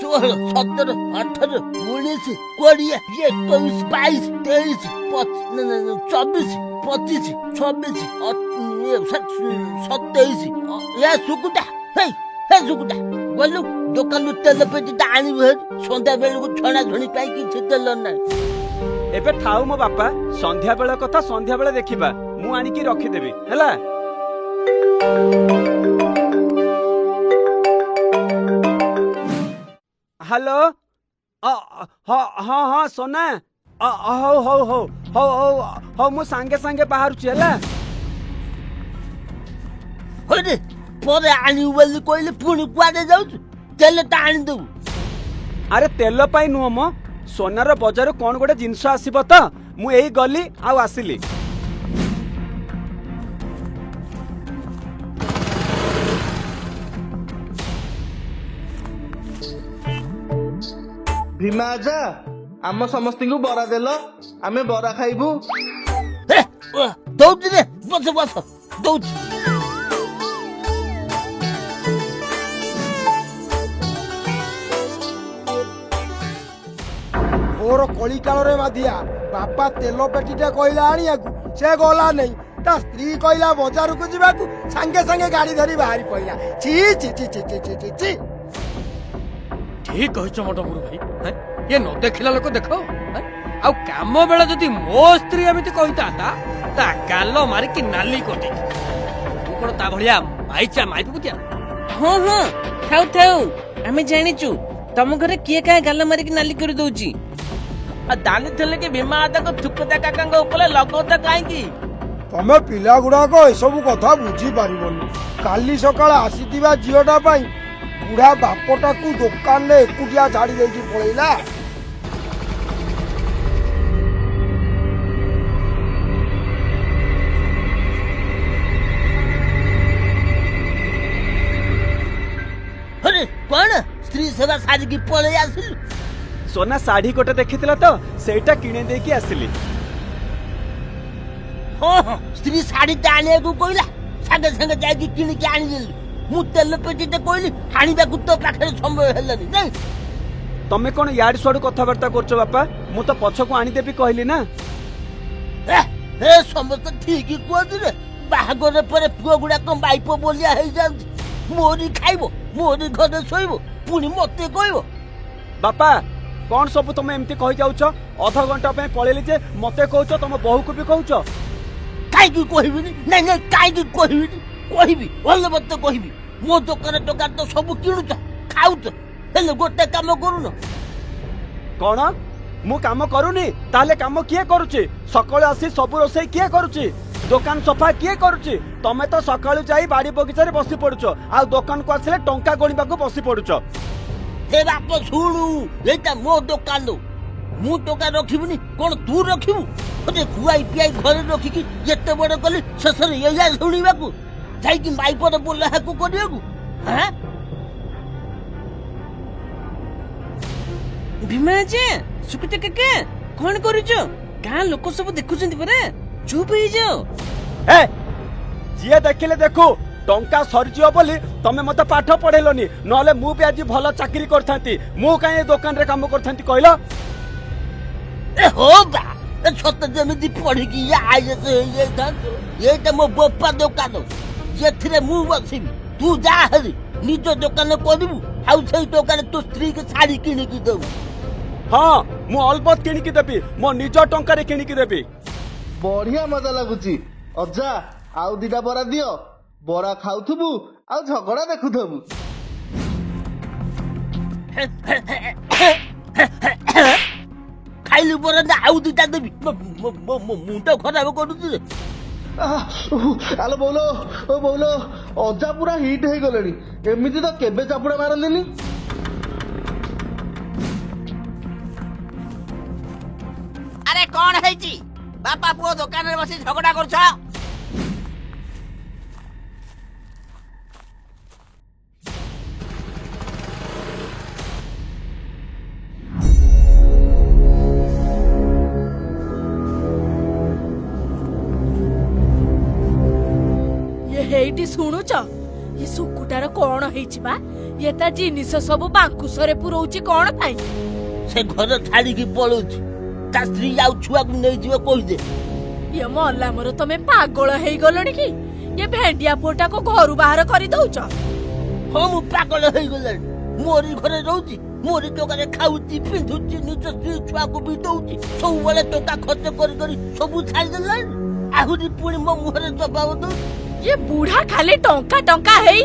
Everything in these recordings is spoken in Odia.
16 17 18 19 20 21 22 23 24 25 26 27 ଏ ସୁକୁଟା ହେ ସୁକୁଟା ଗଲୁ ଦୋକାନରୁ ତେଲ ପେଟିଟା ଆଣିବୁ ସନ୍ଧ୍ୟା ବେଳକୁ ଛଣା ଛଣି ପାଇଁ କିଛି ତେଲ ନାହିଁ। ଏବେ ଥାଉ ମୋ ବାପା, ସନ୍ଧ୍ୟା ବେଳ କଥା ସନ୍ଧ୍ୟା ବେଳେ ଦେଖିବା। ମୁଁ ଆଣିକି ରଖିଦେବି ହେଲା। ହ୍ୟାଲୋ, ହଁ सोना, ହଉ ହଉ ହଉ ହଉ ହଉ ହଉ ମୁଁ ସାଙ୍ଗେ ସାଙ୍ଗେ ବାହାରୁଛି ହେଲା। ହଇରେ ପରେ ଆଣିବୁ ବୋଲି କହିଲେ ପୁଣି କୁଆଡେ ଯାଉଛୁ? ତେଲଟା ଆଣିଦବୁ। ଆରେ ତେଲ ପାଇଁ ନୁହଁ ମ, सोनार बजारू कौन गोटे जिनस आसब तो मु एई गली आउ आसिली। भीमा आजा आम समस्त को बरा देल आमे बरा खाइबू। दौची रे बस बस दौची। मोर कली काल रे माधिया बापा तेल पेटीटा कहला आनिया से गला नहीं ता स्त्री कहला बाजार को जीवाकू संगे संगे गाड़ी धरी बाहरी पइला। छी छी छी छी छी छी छी ठीक कहछ मोट गुरु भाई। ये न देखिला लोक देखो आ काम बेला जदी मो स्त्री एमिति कहिता ता गाल मारी की नाली कोटी कोन ता भलिया माइचा माइपु बुतिया। हाँ हाँ थाउ थाउ आमे जानिचु तम घरे किए का गाल मारी की नाली कर दउची। दानी थे कि भीमा आदा को थुकता काका ऊपर लगौता कहीं तमे पिला गुड़ाक एसबू कथा बुझी पारिबनी। काली सकाळ आसीथिबा झीलटा पाई बुढ़ा बापटाकू दुकान रे एकुटिया छाड़ी देकी पळैला। अरे कौन स्त्री सेवा सारी की पळे आसिलु? सोना साड़ी गोटे देखिथिला तो सेटा किने देकी आसिली। हाँ स्त्री साड़ी आने को कहला सागे संगे जाके किन के आनी देलु। मु तेल पेटीटे कहली हाणीबा को तो पाखरे संभव हेलानी नहीं। तमे कोन याड स्वाडू कथाबार्ता करछो बापा? मु तो पछ को आनी देबी कहली ना। ए समस्त ठीक ही कहत रे। बाहागर पर पुओ गुडा को बाइपो बोलिया हे जांती। मोरी खाइबो मोरी घरे सोइबो पुनी मते कहबो। बापा कौन सब तुम एमती कही जाउछ? अधा घंटा पे पळेली जे मते कहउछ तुम बहु को भी कहउछ। काई की कहबिनी नहीं नहीं काई की कहबिनी कहबी भले मते कहबी। मो दुकान टका तो सब किणुछ खाउछ हेले गोटे काम करूनो। कौन मु काम करूनी ताले काम किए करूची? सकाळु आसी सब रोसई किए करूची? दुकान सफा किए करूची? तमे तो सकाळु जाई बाड़ी बगीचा रे बसी पडुछ आ दुकान को आसिले टंका गणिबा को बसी पडुछ। हे बाप सुणु एटा मो दुकान मु टका रखिबुनी कोन तू रखिबु? अरे खुआई पियाई घरे रखिकी एते बड़ कली शेषरे एया सुनिबाकू जाईकी माई पर बोला हाकू करियाकू। हां भीमा जे सुकुते काका कोन करूचो? गां लोक सब देखुचंती परे चुप हो जाओ। ए जिए देखिले देखू टंका सरजियो बोली तमे मते पाठ पढेलोनी नले मु भी आज भलो चाकरी करथांती। मु काहे दुकान रे काम करथांती कहलो? ए हो बा ए छोट जमिति पढ़ी की या आइए से ये धान ये त मो बप्पा दुकान जेथिरे मु बसिबी। तू जा हरी निज दुकान करिबू आउ सेई दुकान तो स्त्री के साड़ी किनि की दऊ। हाँ मु अलबत किणी की देबी मो निज टंका रे किणी की देबी। बढ़िया मजा लगुची अजा आउ दिटा बरा दियो बरा खाउथबू आउ झगड़ा देखुथबू। खाइलु बरा ना आउ दिटा देबी मुंडा खराब करूची रे। आलो बोलो ओ बोलो अजा पूरा हिट हे गलेनी एमिति तो केबे चापुड़ा मारलेनी। अरे कौन है जी बापा पुओ दुकान रे बसी झगड़ा करछ? ये हेइटी सुनुच ये सुकुटार कौन हेइछि बा? ये ता जिनिस सब बांकुशरे पुरौची कौन पाई से घर छाड़िकी पळौछि ता स्त्री आउ छुआକୁ ନେଇଯିବ କହିଦे। ये मल्ला मोर तमे पागल हेई गलणी कि ये भेंडिया पुटा को घर बाहर करी दउछ ହଁ ମୁଁ ପାଗଳ ହେଇଗଲାଣି। ମୋରି ଘରେ ରହୁଛି, ମୋରି ଟଙ୍କାରେ ଖାଉଛି ପିନ୍ଧୁଛି, ନିଜ ସ୍ତ୍ରୀ ଛୁଆକୁ ବି ଦଉଛି, ସବୁବେଳେ ଟଙ୍କା ଖର୍ଚ୍ଚ କରି କରି ସବୁ ଛାଡ଼ିଦେଲାଣି। ଆହୁରି ପୁଣି ମୋ ମୁହଁରେ ଜବାବ ଦଉଛି। ये बूढ़ा खाली टंका टंका हेई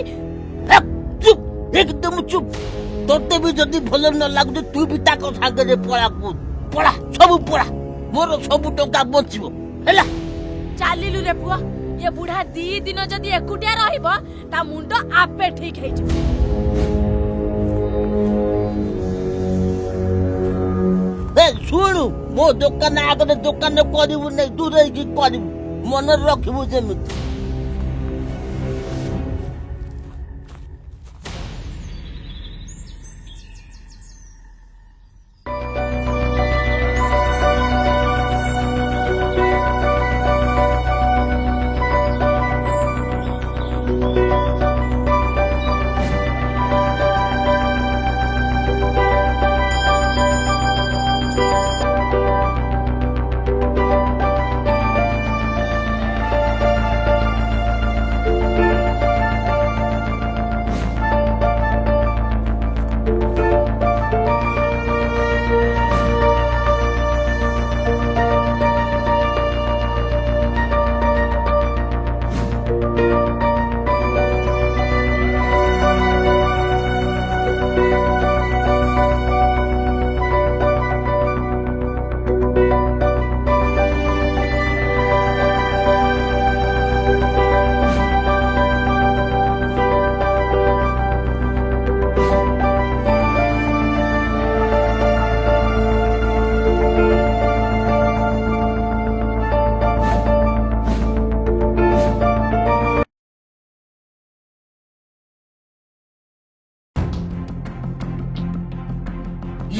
ହେ, ଚୁପ୍ ଏକଦମ ଚୁପ୍। ତୋତେ ବି ଯଦି ଭଲ ନ ଲାଗୁଛି ତୁ ବି ତାଙ୍କ ସାଙ୍ଗରେ ପଳା, ପଳା ସବୁ ପଳା। ମୋର ସବୁ ଟଙ୍କା ବଞ୍ଚିବ ହେଲା। चालिलु रे पुआ ये बूढ़ा 2 दिन जदी एकुटिया रहिबो ता मुंड आपे ठीक हेइ जिवो ଏ ଶୁଣୁ, ମୋ ଦୋକାନ ଆଗରେ ଦୋକାନ କରିବୁ ନାହିଁ, ଦୂରେଇକି କରିବୁ, ମନେ ରଖିବୁ ଯେମିତି।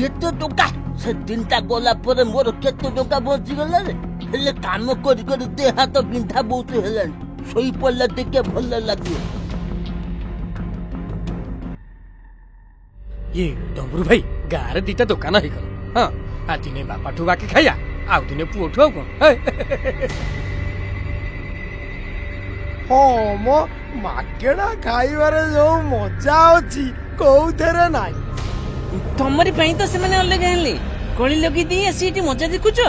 ଏତେ ଟଙ୍କା ସେ ଦିନଟା ଗଲା ପରେ ମୋର କେତେ ଟଙ୍କା ବଞ୍ଚିଗଲା ରେ। ହେଲେ କାମ କରି କରି ଦେହ ହାତ ବିନ୍ଧା ବହୁତ ହେଲାଣି, ଶୋଇ ପଡ଼ିଲେ ଟିକେ ଭଲ ଲାଗିବ। ये डमरू भाई गारे दीटा दुकान ହେଇଗଲା। ହଁ ଆ ଦିନେ ବାପାଠୁ ବାକି ଖାଇବା, ଆଉ ଦିନେ ପୁଅଠୁ ଆଉ କଣ। ହଁ ମ ମାଗେଣା ଖାଇବାରେ ଯୋଉ ମଜା ଅଛି କୋଉଥିରେ ନାହିଁ। ତମରି ପାଇଁ ତ ସେମାନେ ଅଲଗା ହେଲେ। କଳି ଲଗେଇ ଦେଇ ଆସି ଏଠି ମଜା ଦେଖୁଛ।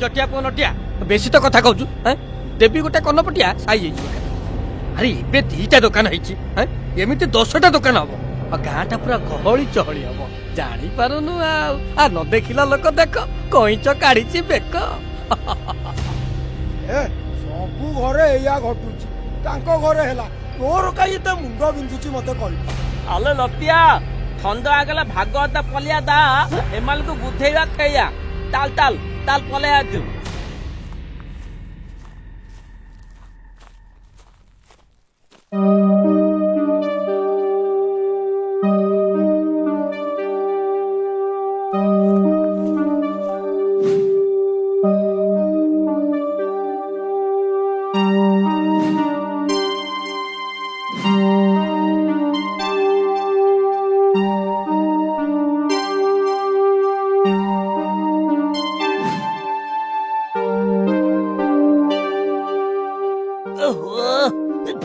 ଜଟିଆ ପୁଅ ନଟିଆ ବେଶୀ ତ କଥା କହୁଛୁ। ଦେବି ଗୋଟେ କନପଟିଆ ସାଇ ହେଇଯିବ। ଆରେ ଏବେ 2ଟା ଦୋକାନ ହେଇଛି, ଏମିତି 10ଟା ଦୋକାନ ହବ, ଗାଁଟା ପୁରା ଗହଳି ଚହଳି ହବ। ଜାଣିପାରୁନୁ ଆଉ ନ ଦେଖିଲା ଲୋକ ଦେଖ କଇଁଚ କାଢିଛି ବେକ। ଏ ସବୁ ଘରେ ଏଇଆ ଘଟୁଛି, ତାଙ୍କ ଘରେ ହେଲା, ତୋର କାହିଁ ଏତେ ମୁଣ୍ଡ ବିନ୍ଧୁଛି ମତେ କହିବୁ। ଆଲୋ ଲତିଆ ଥଣ୍ଡ ଆଗଲା ଭାଗବତ ପଲିଆ ଦା ଏମାନଙ୍କୁ ବୁଝେଇବା ଖେଇଆ। ତାଲ ତାଲ ତାଲ ପଲେଆ ତୁ।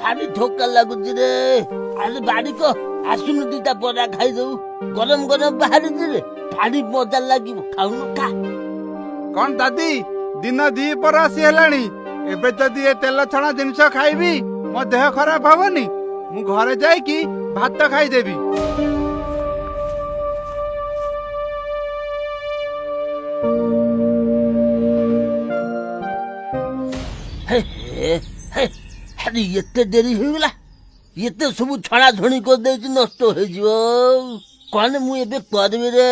ଭାରି ଥକା ଲାଗୁଛି ରେ। ଆରେ ବାରିକ ଆସୁନୁ, 2ଟା ବରା ଖାଇଦଉ, ଗରମ ଗରମ ବାହାରିଛି ରେ, ଭାରି ମଜା ଲାଗିବ। ଖାଉନୁ ଖା। କଣ ଦାଦି, ଦିନ 2 ଆସି ହେଲାଣି, ଏବେ ଯଦି ଏ ତେଲ ଛଣା ଜିନିଷ ଖାଇବି ମୋ ଦେହ ଖରାପ ହବନି? ମୁଁ ଘରେ ଯାଇକି ଭାତ ଖାଇଦେବି। ଆରେ ଏତେ ଡେରି ହେଇଗଲା, ଏତେ ସବୁ ଛଣା ଛଣି କରିଦେଇଛି, ନଷ୍ଟ ହେଇଯିବ। କଣ ମୁଁ ଏବେ କରିବି ରେ?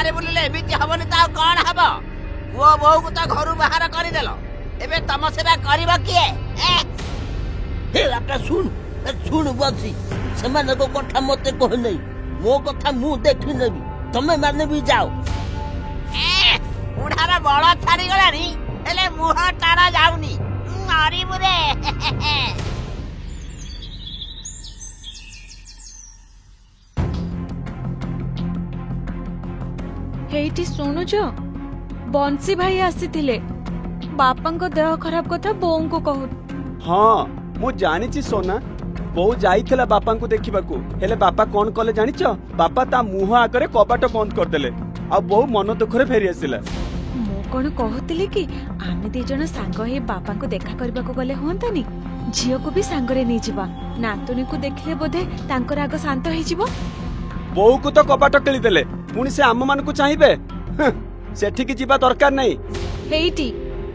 ବାହାରେ ବୁଲିଲେ ଏମିତି ହବନି ତ ଆଉ କଣ ହବ? ପୁଅ ବୋହୂକୁ ତ ଘରୁ ବାହାର କରିଦେଲ, ଏବେ ତମ ସେବା କରିବ କିଏ? ହେ ବାପା ଶୁଣୁ ବସି, ସେମାନଙ୍କ କଥା ମତେ କହ ନାହିଁ, ମୋ କଥା ମୁଁ ଦେଖିନେବି, ତମେ ମାନେ ବି ଯାଅ। ବୁଢାର ବଳ ଛାଡିଗଲାଣି, ହେଲେ ମୁହଁ ତାର ଯାଉନି, ମରିବୁ ରେ। ହେଇଟି ଶୁଣୁଛ, ବଂଶୀ ଭାଇ ଆସିଥିଲେ, ବାପାଙ୍କ ଦେହ ଖରାପ କଥା ବୋଉଙ୍କୁ କହୁ। ହଁ ମୁଁ ଜାଣିଛି ସୋନା, ବୋଉ ଯାଇଥିଲା ବାପାଙ୍କୁ ଦେଖିବାକୁ, ହେଲେ ବାପା କଣ କଲେ ଜାଣିଛ? ବାପା ତା ମୁହଁ ଆଗରେ କବାଟ ବନ୍ଦ କରିଦେଲେ, ଆଉ ବୋଉ ମନ ଦୁଃଖରେ ଫେରି ଆସିଲା। ମୁଁ କଣ କହୁଥିଲି କି ଆମେ ଦି ଜଣ ସାଙ୍ଗ ହେଇ ବାପାଙ୍କୁ ଦେଖା କରିବାକୁ ଗଲେ ହୁଅନ୍ତାନି? ଝିଅକୁ ବି ସାଙ୍ଗରେ ନେଇଯିବା, ନାତୁଣୀକୁ ଦେଖିଲେ ବୋଧେ ତାଙ୍କର ରାଗ ଶାନ୍ତ ହେଇଯିବ। ବୋଉକୁ ତ କବାଟ କିଳିଦେଲେ, ପୁଣି ସେ ଆମ ମାନଙ୍କୁ ଚାହିଁବେ? ସେଠିକି ଯିବା ଦରକାର ନାହିଁ। ହେଇଟି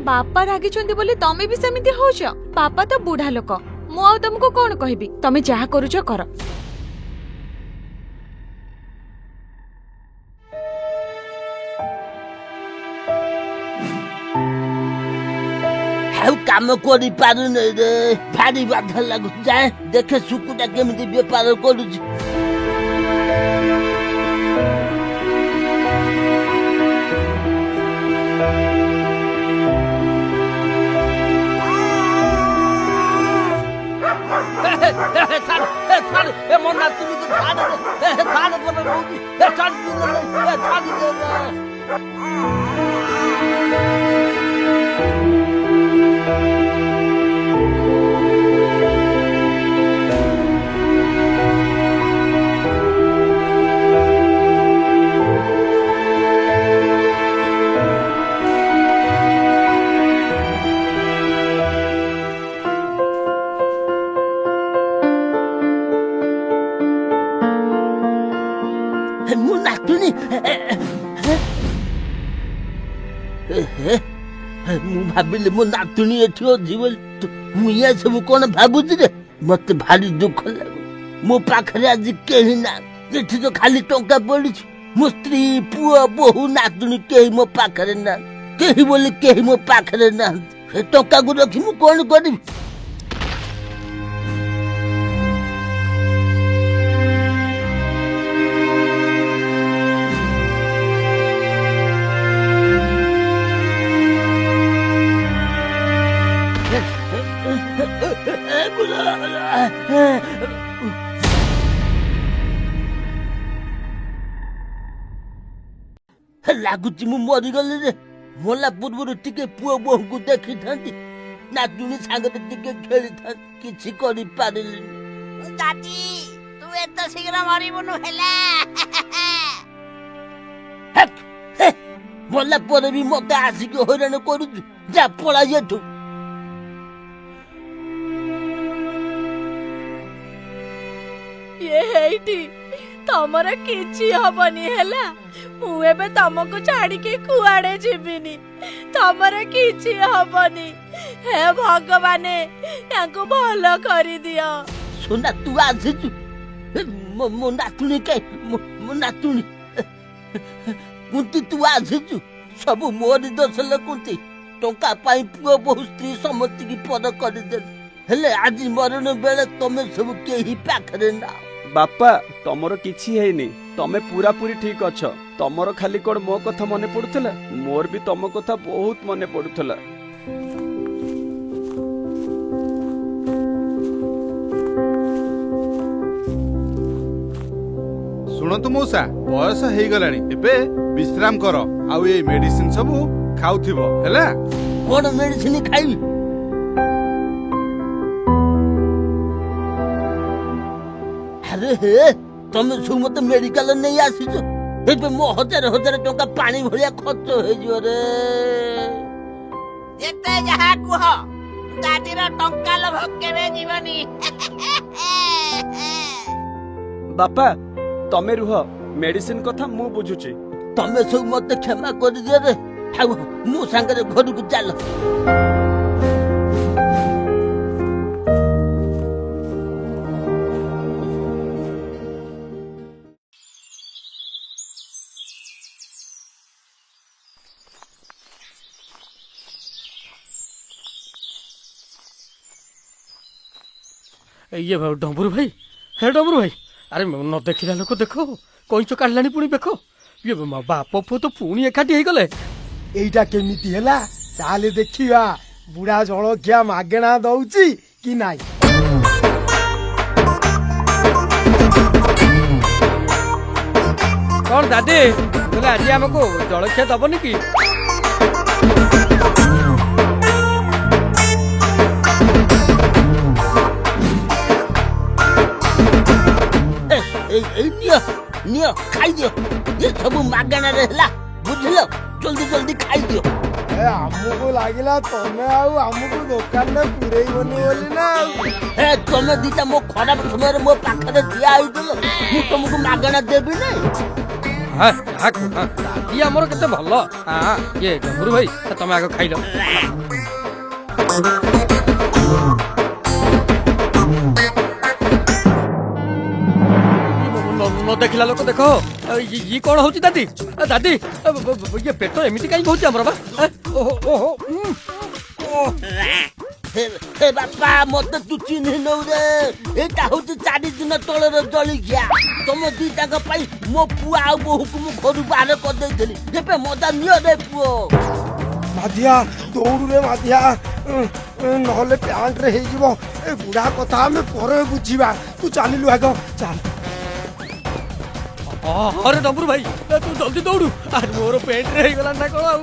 ବାପା ରାଗିଛନ୍ତି ବୋଲି ତମେ ବି ସେମିତି ହଉଛ? ବାପା ତ ବୁଢା ଲୋକ, ମୁଁ ଆଉ ତମକୁ କଣ କହିବି, ତମେ ଯାହା କରୁଛ କର। ଆଉ କାମ କରିପାରୁନି ରେ, ଭାରି ବାଧା ଲାଗୁଛି। ଯାଏ ଦେଖେ ସୁକୁଟା କେମିତି ବେପାର କରୁଛି। ମୋ ନାତୁଣୀକୁ ଛାଡ, ଛାଡ ପରା ରହୁଛି, ମୋ ନାତୁଣୀ। ମୁଁ ଭାବିଲି ମୋ ନାତୁଣୀ ଏଠି ଅଛି ବୋଲି, ମୁଁ ଇଏ ସବୁ କଣ ଭାବୁଛି ରେ? ମତେ ଭାରି ଦୁଃଖ ଲାଗୁଛି, ମୋ ପାଖରେ ଆଜି କେହି ନାହାନ୍ତି, ଏଠି ତ ଖାଲି ଟଙ୍କା ପଡିଛି। ମୋ ସ୍ତ୍ରୀ, ପୁଅ, ବୋହୂ, ନାତୁଣୀ କେହି ମୋ ପାଖରେ ନାହାନ୍ତି, କେହି ବୋଲି କେହି ମୋ ପାଖରେ ନାହାନ୍ତି। ସେ ଟଙ୍କାକୁ ରଖି ମୁଁ କଣ କରିବି? ଲାଗୁଛି ମୁଁ ମରିଗଲି ରେ। ମଲା ପୂର୍ବରୁ ଟିକେ ପୁଅ ବୋହୂଙ୍କୁ ଦେଖିଥାନ୍ତି, ନାତୁଣୀ ସାଙ୍ଗରେ ଟିକେ ଖେଳିଥାନ୍ତି, କିଛି କରିପାରିଲିନି। ଦାଦି, ତୁ ଏତେ ଶୀଘ୍ର ମରିବୁନୁ ହେଲା। ମଲା ପରେ ବି ମତେ ଆସିକି ହଇରାଣ କରୁଛୁ, ଯା ପଳା ଏଠୁ। ହେଇଟି ତମର କିଛି ହବନି ହେଲା, ମୁଁ ଏବେ ତମକୁ ଛାଡିକି କୁଆଡେ ଯିବିନି, ତମର କିଛି ହବନି। ହେ ଭଗବାନ, ୟାଙ୍କୁ ଭଲ କରିଦିଅ। ସୁନା ତୁ ଆସିଛୁ, ମୋ ନାତୁଣୀ ମୋ ନାତୁଣୀ କୁନ୍ତି, ତୁ ଆସିଛୁ, ସବୁ ମୋରି ଦୋଷ ଲୋ କୁନ୍ତି। ଟଙ୍କା ପାଇଁ ପୁଅ ବୋହୂ ସ୍ତ୍ରୀ ସମସ୍ତିକି ପର କରିଦେଲି, ହେଲେ ଆଜି ମରଣ ବେଳେ ତମେ ସବୁ କେହି ପାଖରେ ନା। ବାପା, ତମର କିଛି ହେଇନି, ତମେ ପୁରାପୁରି ଠିକ ଅଛ। ତମର ଖାଲି କଣ ମୋ କଥା ମନେ ପଡୁଥିଲା? ମୋର ବି ତମ କଥା ବହୁତ ମନେ ପଡୁଥିଲା। ଶୁଣନ୍ତୁ ମଉସା, ବୟସ ହେଇଗଲାଣି, ଏବେ ବିଶ୍ରାମ କର, ଆଉ ଏଇ ମେଡିସିନ ସବୁ ଖାଉଥିବ ହେଲା। କଣ ମେଡିସିନ ଖାଇବି? ଆରେ ହେ, ତମେ ସବୁ ମତେ ମେଡିକାଲ ନେଇ ଆସିଛ, ଏବେ ମୋ ହଜାର ହଜାର ଟଙ୍କା ପାଣି ଭଳିଆ ଖର୍ଚ୍ଚ ହେଇଯିବ ରେ। ଯେତେ ଯାହା କୁହ, ଦାଦିର ଟଙ୍କା ଲୋଭ କେବେ ଯିବନି। ବାପା, ତମେ ରୁହ, ମେଡିସିନ କଥା ମୁଁ ବୁଝୁଛି। ତମେ ସବୁ ମତେ କ୍ଷମା କରିଦିଅ ରେ, ଆଉ ମୋ ସାଙ୍ଗରେ ଘରକୁ ଚାଲ। ये डम्बरू भाई हे डम्बरू भाई अरे न देखिला लोक देख कईच काढलानी पुणी देख ये बाप पुଅ तो पुणी एकाठी ହେଇଗଲେ এইটা কেমিতি ହେଲା ଚାଲେ ଦେଖିବା ବୁଢା ଜଳଖିଆ ମାଗଣା ଦଉଛି କି ନାଇଁ। कौन दादी बोले आज हमको जलखिया दबनी कि नियो नियो खाई दियो ये सब मागଣା रे ହେଲା बुझलो जल्दी जल्दी खाई दियो। ଏ ଆମକୁ ଲାଗିଲା ତମେ ଆଉ ଆମକୁ ଦୋକାନରେ ପୁରେଇବନି ବୋଲି ନା ଆଉ। ଏ ତମେ ଦିଟା ମୋ ଖରାପ ସମୟରେ ମୋ ପାଖରେ ଠିଆ ହେଇଥିଲ ମୁଁ ତମକୁ ମାଗଣା ଦେବି ନାଇଁ। दादी आमर केते भल हाँ ये डम्बरू भाई तमें आग खाइल न देखला लोक देख ये कौन हूँ दादी दादी ये पेट एमती कहीं हूँ आमर बा हे बापा मत तू चिन्ह नौ रे एटा होची 4 दिन तळर जळिया तम दीटाक पाई मो पुआ आ बहु को मु घर बाहर कर देइथली एपे मजा नियो रे पुओ ମାଧିଆ ଦୌଡୁ ରେ ମାଧିଆ ନହେଲେ ପ୍ୟାଣ୍ଟ ରେ ହେଇଯିବ ଏ ବୁଢା କଥା ଆମେ ପରେ ବୁଝିବା ତୁ ଚାଲିଲୁ ଆଗ ଚାଲ। अरे डम्बरू भाई तू जल्दी दौड़ू आज मोर पेट रे गला ना कौन